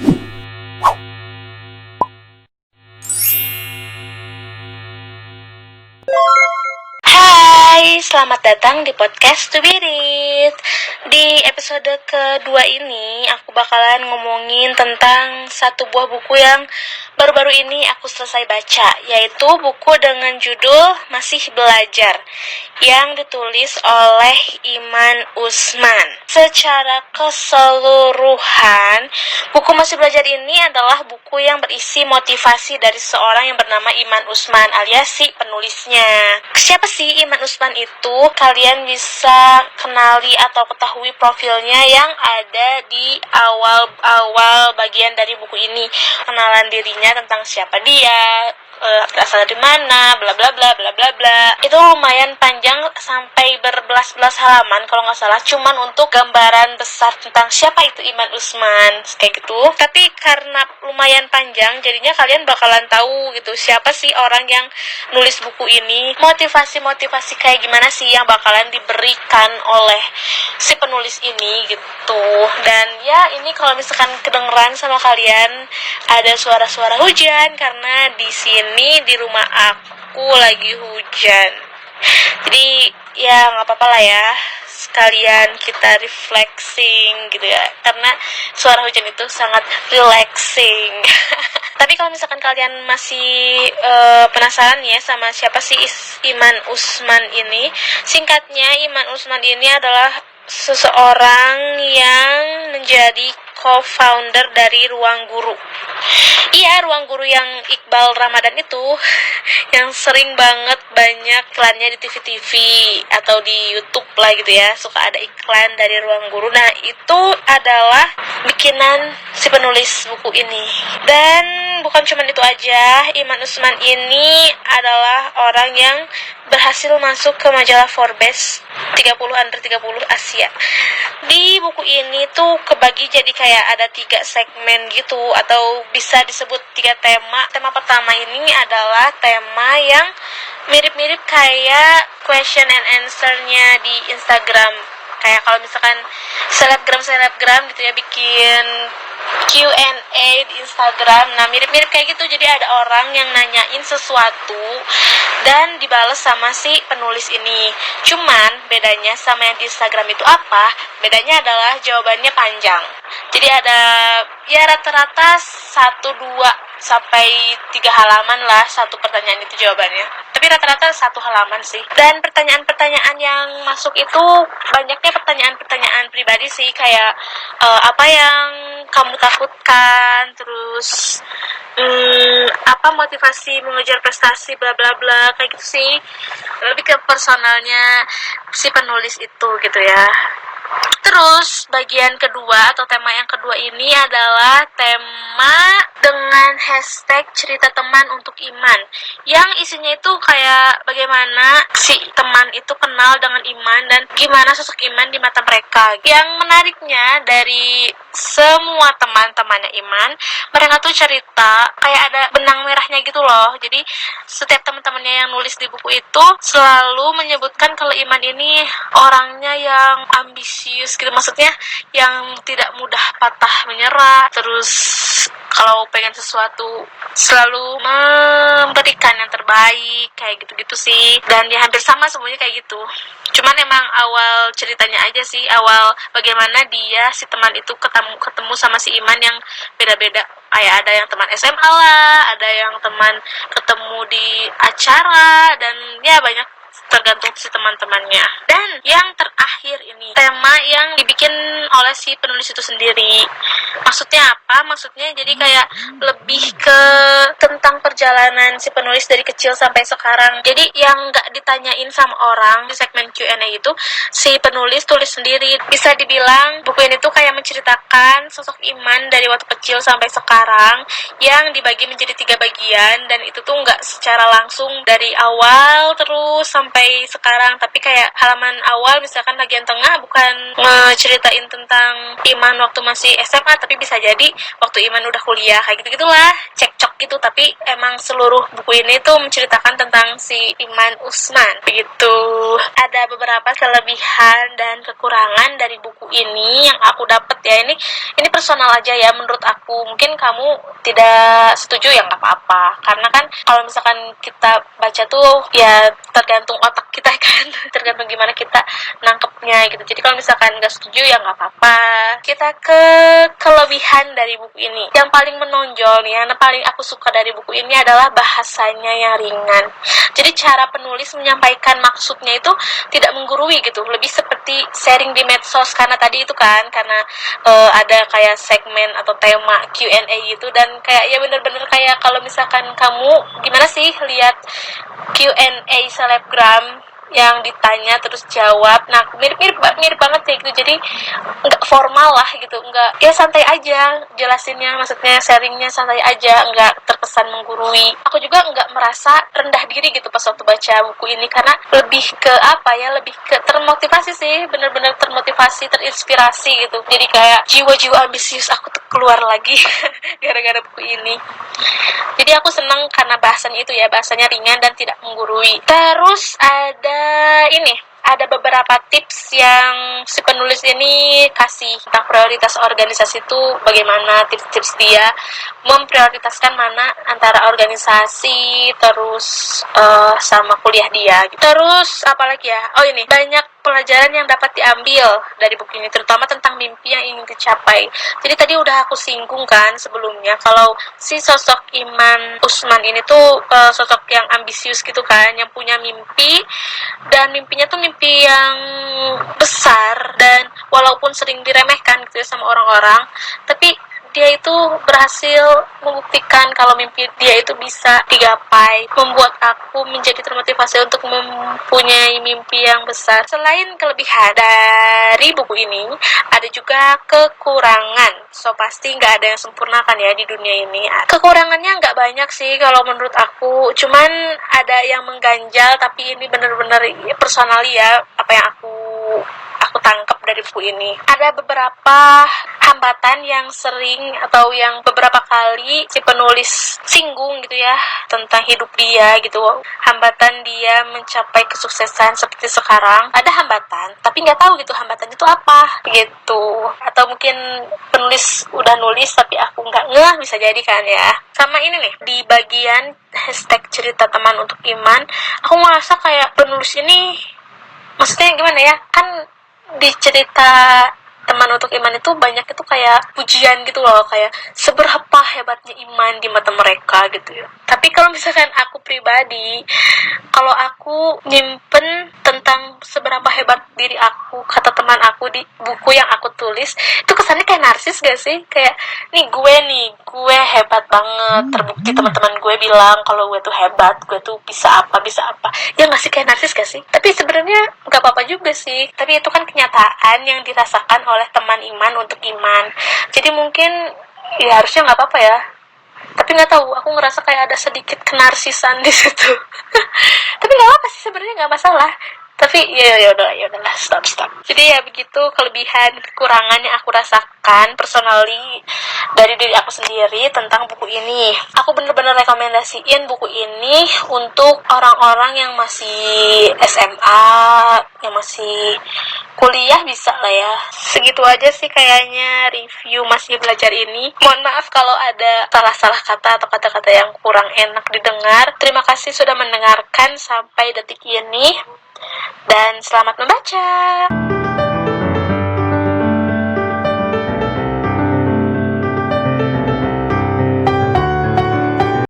Hai, selamat datang di podcast To Be Read. Di episode kedua ini, aku bakalan ngomongin tentang satu buah buku yang baru-baru ini aku selesai baca, yaitu buku dengan judul Masih Belajar, yang ditulis oleh Iman Usman. Secara keseluruhan, buku Masih Belajar ini adalah buku yang berisi motivasi dari seorang yang bernama Iman Usman, alias si penulisnya. Siapa sih Iman Usman itu? Kalian bisa kenali atau ketahui profilnya yang ada di awal bagian dari buku ini. Kenalan dirinya, tentang siapa dia, berasal dari mana, bla bla bla bla bla bla. Itu lumayan panjang, sampai berbelas-belas halaman kalau nggak salah, cuman untuk gambaran besar tentang siapa itu Iman Usman kayak gitu. Tapi karena lumayan panjang, jadinya kalian bakalan tahu gitu siapa sih orang yang nulis buku ini, motivasi kayak gimana sih yang bakalan diberikan oleh si penulis ini gitu. Dan ya, ini kalau misalkan kedengeran sama kalian ada suara-suara hujan, karena di sini di rumah aku lagi hujan. Jadi ya nggak apa-apa lah ya, sekalian kita refreshing gitu ya, karena suara hujan itu sangat relaxing. Tapi kalau misalkan kalian masih penasaran ya sama siapa sih Iman Usman ini, singkatnya Iman Usman ini adalah seseorang yang menjadi co-founder dari Ruang Guru. Iya, Ruang Guru yang Iqbal Ramadan itu, yang sering banget banyak iklannya di TV-TV atau di YouTube lah gitu ya, suka ada iklan dari Ruang Guru. Nah, itu adalah bikinan si penulis buku ini. Dan bukan cuma itu aja, Iman Usman ini adalah orang yang berhasil masuk ke majalah Forbes 30 under 30 Asia. Di buku ini tuh kebagi jadi kayak ada 3 segmen gitu, atau bisa disebut 3 tema. Tema pertama ini adalah tema yang mirip-mirip kayak question and answer-nya di Instagram. Kayak kalau misalkan selebgram gitu ya, bikin Q&A di Instagram. Nah, mirip-mirip kayak gitu. Jadi ada orang yang nanyain sesuatu dan dibales sama si penulis ini. Cuman bedanya sama yang di Instagram itu apa? Bedanya adalah jawabannya panjang. Jadi ada ya rata-rata 1, 2 sampai 3 halaman lah satu pertanyaan itu jawabannya. Tapi rata-rata 1 halaman sih. Dan pertanyaan-pertanyaan yang masuk itu banyaknya pertanyaan-pertanyaan pribadi sih, kayak apa yang kamu takutkan, terus apa motivasi mengejar prestasi, bla bla bla, kayak gitu sih. Lebih ke personalnya si penulis itu gitu ya. Terus bagian kedua atau tema yang kedua ini adalah tema dengan hashtag cerita teman untuk Iman, yang isinya itu kayak bagaimana si teman itu kenal dengan Iman dan gimana sosok Iman di mata mereka. Yang menariknya, dari semua teman-temannya Iman, mereka tuh cerita kayak ada benang merahnya gitu loh. Jadi setiap teman-temannya yang nulis di buku itu selalu menyebutkan kalau Iman ini orangnya yang ambisius gitu, maksudnya yang tidak mudah patah menyerah, terus kalau pengen sesuatu selalu memberikan yang terbaik, kayak gitu-gitu sih. Dan ya hampir sama semuanya kayak gitu. Cuman emang awal ceritanya aja sih, awal bagaimana dia si teman itu ketemu sama si Iman yang beda-beda. Kayak ada yang teman SMA lah, ada yang teman ketemu di acara, dan ya banyak tergantung si teman-temannya. Dan yang terakhir ini tema yang dibikin oleh si penulis itu sendiri. Maksudnya apa? Maksudnya jadi kayak lebih ke tentang perjalanan si penulis dari kecil sampai sekarang. Jadi yang nggak ditanyain sama orang di segmen Q&A itu, si penulis tulis sendiri. Bisa dibilang buku ini tuh kayak menceritakan sosok Iman dari waktu kecil sampai sekarang, yang dibagi menjadi 3 bagian, dan itu tuh nggak secara langsung dari awal terus sampai sampai sekarang. Tapi kayak halaman awal misalkan bagian tengah bukan ngeceritain tentang Iman waktu masih SMA, tapi bisa jadi waktu Iman udah kuliah, kayak gitu-gitulah, cekcok gitu. Tapi emang seluruh buku ini tuh menceritakan tentang si Iman Usman begitu. Ada beberapa kelebihan dan kekurangan dari buku ini yang aku dapat ya. Ini personal aja ya menurut aku. Mungkin kamu tidak setuju ya nggak apa-apa, karena kan kalau misalkan kita baca tuh ya tergantung otak kita kan, tergantung gimana kita nangkepnya gitu. Jadi kalau misalkan nggak setuju ya nggak apa-apa. Kita ke kelebihan dari buku ini. Yang paling menonjol nih, yang paling aku suka dari buku ini adalah bahasanya yang ringan. Jadi cara penulis menyampaikan maksudnya itu tidak menggurui gitu, lebih seperti sharing di medsos. Karena tadi itu kan, karena ada kayak segmen atau tema Q&A gitu, dan kayak ya bener-bener kayak kalau misalkan kamu gimana sih lihat Q&A selebgram yang ditanya terus jawab. Nah, mirip banget kayak gitu. Jadi nggak formal lah gitu, nggak, ya santai aja jelasinnya, maksudnya sharingnya santai aja, nggak terkesan menggurui. Aku juga nggak merasa rendah diri gitu pas waktu baca buku ini, karena lebih ke apa ya, lebih ke termotivasi sih, bener-bener termotivasi, terinspirasi gitu. Jadi kayak jiwa-jiwa ambisius aku tuh keluar lagi gara-gara buku ini. Jadi aku seneng karena bahasanya itu ya, bahasanya ringan dan tidak menggurui. Terus ada beberapa tips yang si penulis ini kasih tentang prioritas organisasi itu, bagaimana tips-tips dia memprioritaskan mana antara organisasi terus sama kuliah dia gitu. Terus apalagi ya, ini banyak pelajaran yang dapat diambil dari buku ini, terutama tentang mimpi yang ingin dicapai. Jadi tadi udah aku singgung kan sebelumnya, kalau si sosok Iman Usman ini tuh sosok yang ambisius gitu kan, yang punya mimpi, dan mimpinya tuh mimpi yang besar, dan walaupun sering diremehkan gitu ya sama orang-orang, tapi dia itu berhasil membuktikan kalau mimpi dia itu bisa digapai, membuat aku menjadi termotivasi untuk mempunyai mimpi yang besar. Selain kelebihan dari buku ini, ada juga kekurangan. So pasti nggak ada yang sempurna kan ya di dunia ini. Kekurangannya nggak banyak sih kalau menurut aku, cuman ada yang mengganjal, tapi ini bener-bener personal ya, apa yang aku tangkap dari buku ini. Ada beberapa hambatan yang sering atau yang beberapa kali si penulis singgung gitu ya tentang hidup dia gitu. Hambatan dia mencapai kesuksesan seperti sekarang. Ada hambatan, tapi nggak tahu gitu hambatan itu apa gitu. Atau mungkin penulis udah nulis tapi aku nggak ngeh, bisa jadi kan ya. Sama ini nih, di bagian hashtag cerita teman untuk Iman, aku merasa kayak penulis ini, maksudnya gimana ya, kan di cerita teman untuk Iman itu banyak itu kayak pujian gitu loh, kayak seberapa hebatnya Iman di mata mereka gitu ya. Tapi kalau misalkan aku pribadi, kalau aku nyimpen tentang seberapa hebat diri aku, kata teman aku di buku yang aku tulis, itu kesannya kayak narsis gak sih? Kayak gue hebat banget, terbukti teman-teman gue bilang kalau gue tuh hebat, gue tuh bisa apa. Ya nggak sih, kayak narsis gak sih? Tapi sebenarnya nggak apa-apa juga sih. Tapi itu kan kenyataan yang dirasakan oleh teman Iman untuk Iman. Jadi mungkin ya harusnya nggak apa-apa ya. Tapi nggak tahu, aku ngerasa kayak ada sedikit kenarsisan di situ. Tapi nggak apa sih, sebenarnya nggak masalah. Tapi ya udahlah, stop. Jadi ya begitu kelebihan kekurangan yang aku rasakan personally dari diri aku sendiri tentang buku ini. Aku bener-bener rekomendasiin buku ini untuk orang-orang yang masih SMA, yang masih kuliah, bisa lah ya. Segitu aja sih kayaknya review masih belajar ini. Mohon maaf kalau ada salah-salah kata atau kata-kata yang kurang enak didengar. Terima kasih sudah mendengarkan sampai detik ini. Dan selamat membaca.